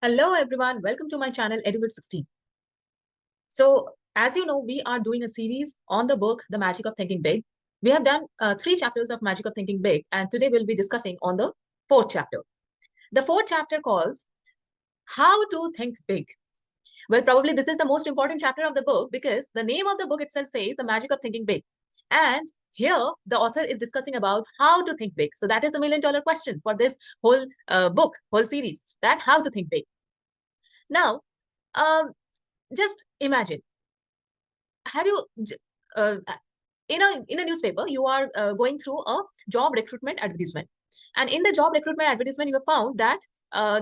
Hello everyone, welcome to my channel EduWith16. So as you know, we are doing a series on the book, The Magic of Thinking Big. We have done 3 chapters of Magic of Thinking Big, and today we'll be discussing on the 4th chapter. The 4th chapter calls How to Think Big. Well, probably this is the most important chapter of the book because the name of the book itself says The Magic of Thinking Big. And here the author is discussing about how to think big. So that is the million-dollar question for this whole book, whole series, that how to think big. Now, um, just imagine, have you uh, in a newspaper you are going through a job recruitment advertisement, and in the job recruitment advertisement you have found that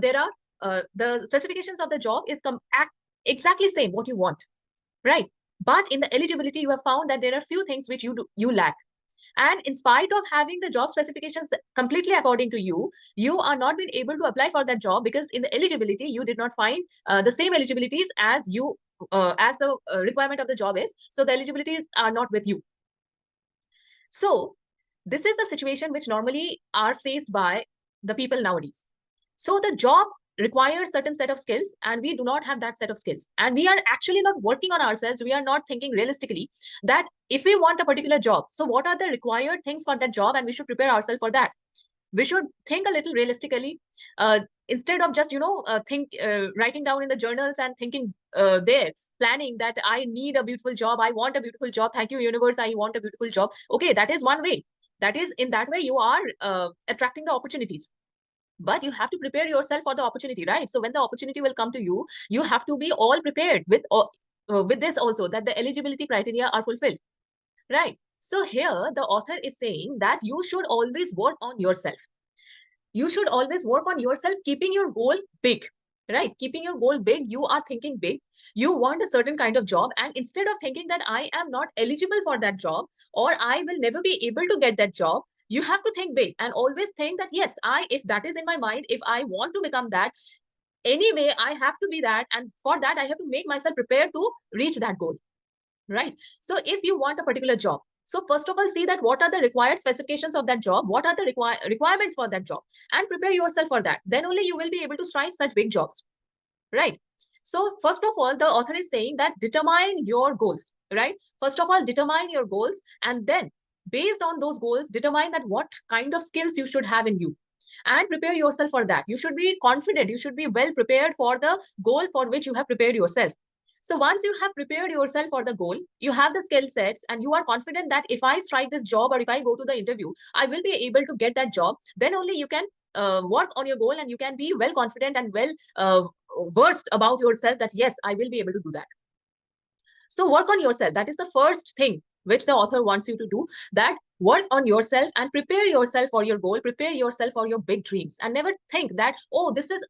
there are the specifications of the job is exactly same what you want, right? But in the eligibility you have found that there are few things which you lack, and in spite of having the job specifications completely according to you, you are not being able to apply for that job because in the eligibility you did not find the same eligibilities as you as the requirement of the job is, so the eligibilities are not with you. So this is the situation which normally are faced by the people nowadays. So the job requires certain set of skills and we do not have that set of skills, and we are actually not working on ourselves. We are not thinking realistically that if we want a particular job, so what are the required things for that job, and we should prepare ourselves for that. We should think a little realistically, instead of just writing down in the journals and thinking there, planning that I need a beautiful job, I want a beautiful job, thank you universe, I want a beautiful job. Okay, that is one way. That is, in that way you are attracting the opportunities, but you have to prepare yourself for the opportunity, right? So when the opportunity will come to you, you have to be all prepared with this also, that the eligibility criteria are fulfilled, right? So here the author is saying that you should always work on yourself. You should always work on yourself, keeping your goal big, right? Keeping your goal big, you are thinking big. You want a certain kind of job, and instead of thinking that I am not eligible for that job or I will never be able to get that job, you have to think big and always think that yes, if that is in my mind, if I want to become that, anyway I have to be that, and for that I have to make myself prepared to reach that goal, right? So if you want a particular job, so first of all see that what are the required specifications of that job, what are the requirements for that job, and prepare yourself for that. Then only you will be able to strike such big jobs, right? So first of all the author is saying that determine your goals, right? First of all determine your goals, and then based on those goals determine that what kind of skills you should have in you, and prepare yourself for that. You should be confident, you should be well prepared for the goal for which you have prepared yourself. So once you have prepared yourself for the goal, you have the skill sets, and you are confident that if I strike this job or if I go to the interview, I will be able to get that job. Then only you can work on your goal, and you can be well confident and well versed about yourself that yes, I will be able to do that. So work on yourself. That is the first thing which the author wants you to do, that work on yourself and prepare yourself for your goal, prepare yourself for your big dreams, and never think that, oh, this is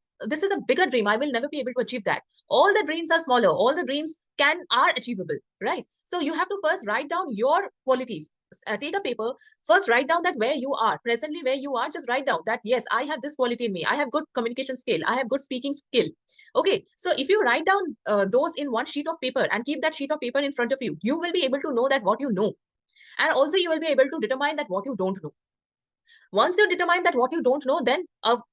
a bigger dream, I will never be able to achieve that. All the dreams are smaller, all the dreams are achievable, right? So you have to first write down your qualities. Take a paper, first write down that where you are presently, where you are, just write down that yes, I have this quality in me, I have good communication skill, I have good speaking skill. Okay, so if you write down those in one sheet of paper and keep that sheet of paper in front of you, you will be able to know that what you know, and also you will be able to determine that what you don't know. Once you determine that what you don't know, then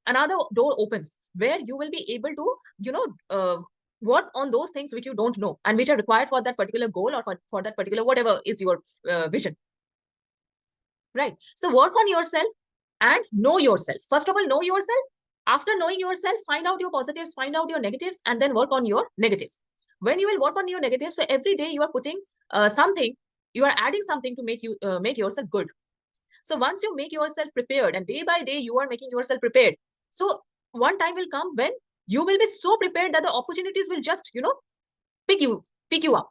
another door opens where you will be able to work on those things which you don't know and which are required for that particular goal, or for that particular whatever is your vision, right? So work on yourself and know yourself. First of all, know yourself. After knowing yourself, find out your positives, find out your negatives, and then work on your negatives. When you will work on your negatives, so every day you are putting something, you are adding something to make yourself good. So once you make yourself prepared, and day by day you are making yourself prepared, so one time will come when you will be so prepared that the opportunities will just pick you up.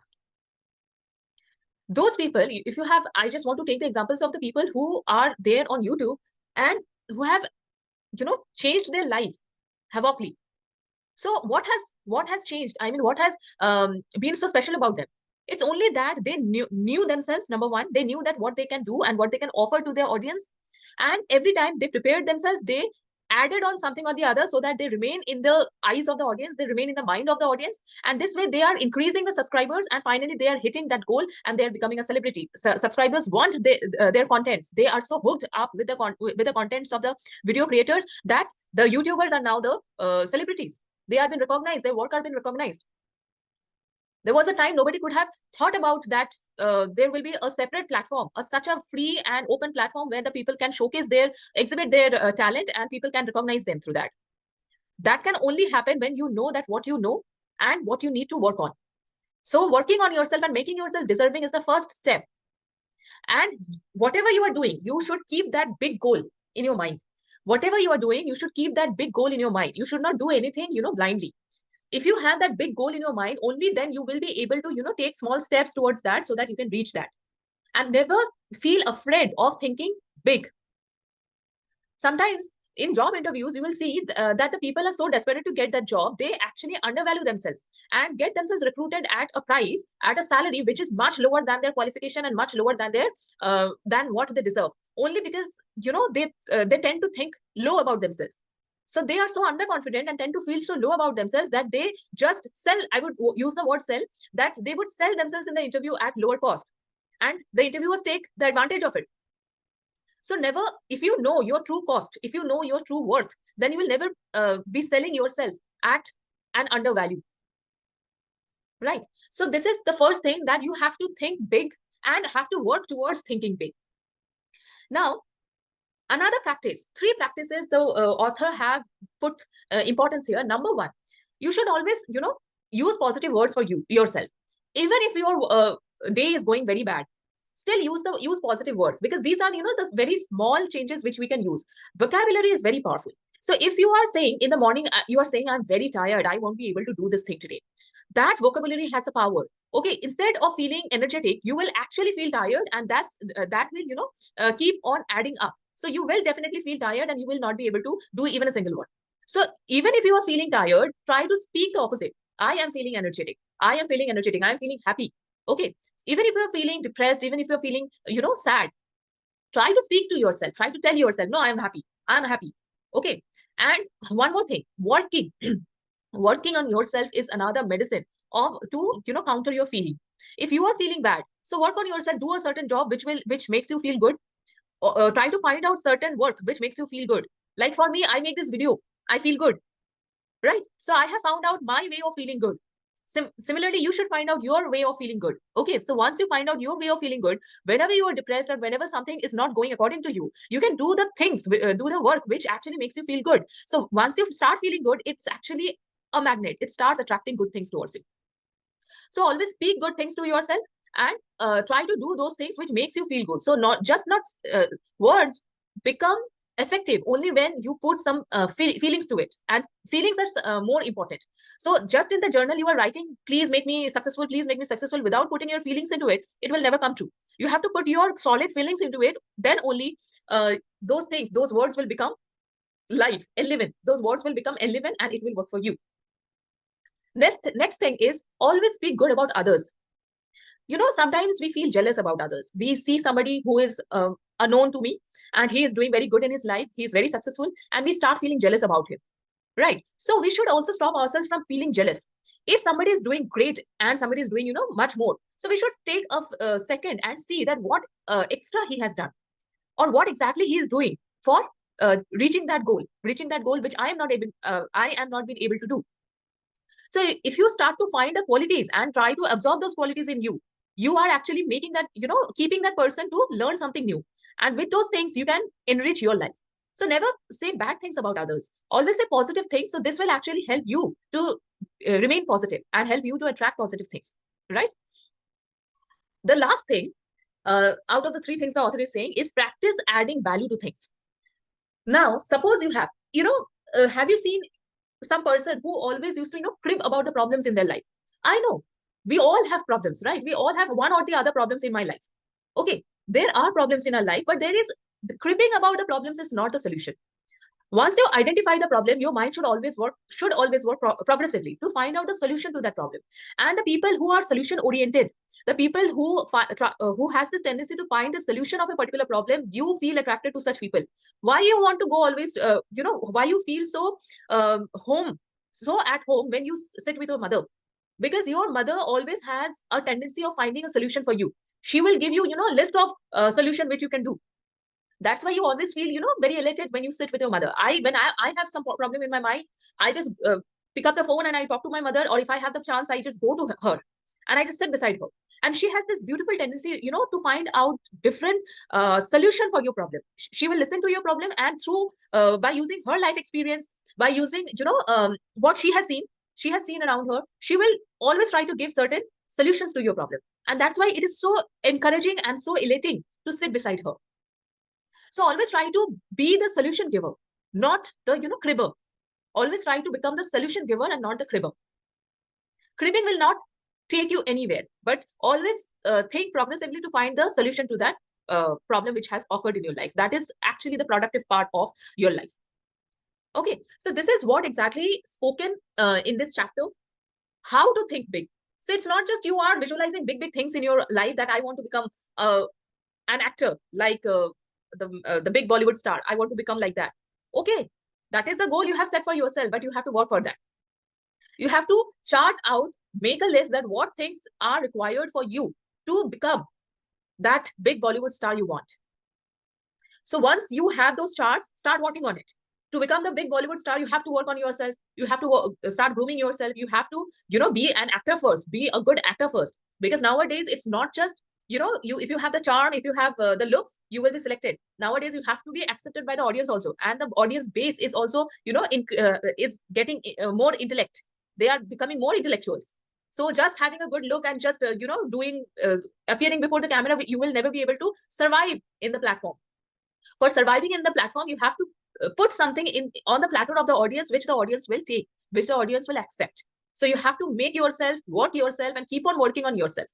Those people, if you have, I just want to take the examples of the people who are there on YouTube and who have changed their life heavily. So what has changed, I mean, what has been so special about them? It's only that they knew themselves. Number one, they knew that what they can do and what they can offer to their audience, and every time they prepared themselves, they added on something or the other so that they remain in the eyes of the audience, they remain in the mind of the audience, and this way they are increasing the subscribers, and finally they are hitting that goal and they are becoming a celebrity. So subscribers want their contents. They are so hooked up with the contents of the video creators that the YouTubers are now the celebrities. They are being recognized. Their work are being recognized. There was a time nobody could have thought about that there will be a separate platform, such a free and open platform where the people can showcase their, exhibit their talent, and people can recognize them through that. That can only happen when you know that what you know and what you need to work on. So working on yourself and making yourself deserving is the first step. And whatever you are doing, you should keep that big goal in your mind. Whatever you are doing, you should keep that big goal in your mind. You should not do anything, blindly. If you have that big goal in your mind, only then you will be able to, take small steps towards that so that you can reach that. And never feel afraid of thinking big. Sometimes in job interviews, you will see that the people are so desperate to get that job, they actually undervalue themselves and get themselves recruited at a price, at a salary which is much lower than their qualification and much lower than their than what they deserve. Only because they tend to think low about themselves. So they are so underconfident and tend to feel so low about themselves that they just sell. I would use the word sell. That they would sell themselves in the interview at lower cost, and the interviewers take the advantage of it. So never, if you know your true cost, if you know your true worth, then you will never be selling yourself at an undervalue. Right. So this is the first thing, that you have to think big and have to work towards thinking big. Now, another practice, 3 practices the author have put importance here. Number 1, you should always, use positive words for yourself. Even if your day is going very bad, still use positive words, because these are, the very small changes which we can use. Vocabulary is very powerful. So if you are saying in the morning, you are saying, I'm very tired, I won't be able to do this thing today. That vocabulary has a power. Okay, instead of feeling energetic, you will actually feel tired, and that will, keep on adding up. So you will definitely feel tired and you will not be able to do even a single word. So even if you are feeling tired, try to speak the opposite. I am feeling energetic. I am feeling energetic. I am feeling happy. Okay. Even if you're feeling depressed, even if you're feeling, sad, try to speak to yourself. Try to tell yourself, no, I am happy. I'm happy. Okay. And one more thing, working. Working on yourself is another medicine to counter your feeling. If you are feeling bad, so work on yourself. Do a certain job which makes you feel good. Try to find out certain work which makes you feel good. Like for me, I make this video, I feel good, right? So I have found out my way of feeling good. Similarly, you should find out your way of feeling good. Okay, so once you find out your way of feeling good, whenever you are depressed or whenever something is not going according to you, you can do the things, do the work which actually makes you feel good. So once you start feeling good, it's actually a magnet. It starts attracting good things towards you. So always speak good things to yourself, and try to do those things which makes you feel good. So not words become effective only when you put some feelings to it, and feelings are more important. So just in the journal you are writing, please make me successful, please make me successful, without putting your feelings into it, it will never come true. You have to put your solid feelings into it, then only those words will become live, living. Those words will become living, and it will work for you. Next thing is, always speak good about others. Sometimes we feel jealous about others. We see somebody who is unknown to me, and he is doing very good in his life, he is very successful, and we start feeling jealous about him, right? So we should also stop ourselves from feeling jealous. If somebody is doing great and somebody is doing much more, so we should take a second and see that what extra he has done, or what exactly he is doing for reaching that goal which I am not being able to do. So if you start to find the qualities and try to absorb those qualities in you, you are actually making that, keeping that person to learn something new. And with those things, you can enrich your life. So never say bad things about others. Always say positive things. So this will actually help you to remain positive and help you to attract positive things, right? The last thing, out of the 3 things the author is saying, is practice adding value to things. Now, suppose you have you seen some person who always used to crib about the problems in their life? I know we all have problems, right? We all have one or the other problems in my life. Okay, there are problems in our life, but the cribbing about the problems is not the solution. Once you identify the problem, your mind should always work progressively to find out the solution to that problem. And the people who are solution oriented, the people who has this tendency to find the solution of a particular problem, you feel attracted to such people. Why you want to go always, why you feel so at home when you sit with your mother? Because your mother always has a tendency of finding a solution for you. She will give you, a list of solution which you can do. That's why you always feel, very elated when you sit with your mother. When I have some problem in my mind, I just pick up the phone and I talk to my mother, or if I have the chance, I just go to her and I just sit beside her. And she has this beautiful tendency, to find out different solution for your problem. She will listen to your problem, and through by using her life experience, by using what she has seen around her, she will always try to give certain solutions to your problem. And that's why it is so encouraging and so elating to sit beside her. So always try to be the solution giver, not the cribber. Always try to become the solution giver and not the cribber. Cribbing will not take you anywhere, but always think progressively to find the solution to that problem which has occurred in your life. That is actually the productive part of your life. Okay, so this is what exactly spoken in this chapter, how to think big. So it's not just you are visualizing big things in your life, that I want to become an actor like the big Bollywood star. I want to become like that. Okay, that is the goal you have set for yourself, but you have to work for that. You have to chart out, make a list that what things are required for you to become that big Bollywood star you want. So once you have those charts, start working on it. To become the big Bollywood star, you have to work on yourself. You have to start grooming yourself. You have to, be an actor first, be a good actor first. Because nowadays, it's not just, if you have the charm, if you have the looks, you will be selected. Nowadays, you have to be accepted by the audience also. And the audience base is also, is getting more intellect. They are becoming more intellectuals. So just having a good look and just, doing, appearing before the camera, you will never be able to survive in the platform. For surviving in the platform, you have to put something on the platter of the audience, which the audience will take, which the audience will accept. So you have to make yourself, work yourself, and keep on working on yourself.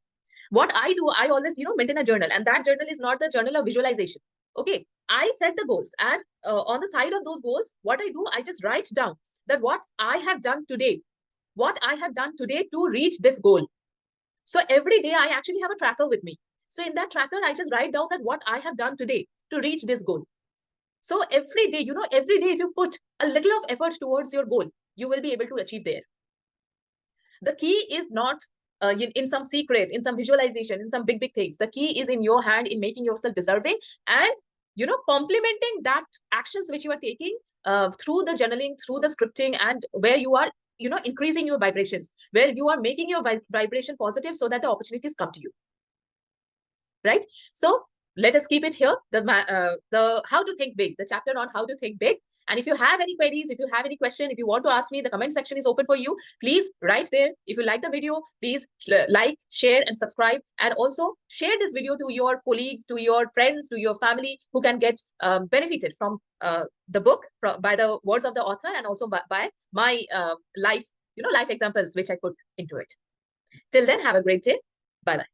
What I do, I always, maintain a journal, and that journal is not the journal of visualization. Okay, I set the goals, and on the side of those goals, what I do, I just write down that what I have done today, to reach this goal. So every day I actually have a tracker with me. So in that tracker, I just write down that what I have done today to reach this goal. So every day, if you put a little of effort towards your goal, you will be able to achieve there. The key is not in some secret, in some visualization, in some big things. The key is in your hand, in making yourself deserving, and complementing that actions which you are taking through the journaling, through the scripting, and where you are increasing your vibrations, where you are making your vibration positive, so that the opportunities come to you, right? So let us keep it here, the how to think big, the chapter on how to think big. And if you have any queries, if you have any question, if you want to ask me, the comment section is open for you. Please write there. If you like the video, please like, share, and subscribe. And also share this video to your colleagues, to your friends, to your family, who can get benefited from the book, by the words of the author, and also by my life examples which I put into it. Till then, have a great day. Bye-bye.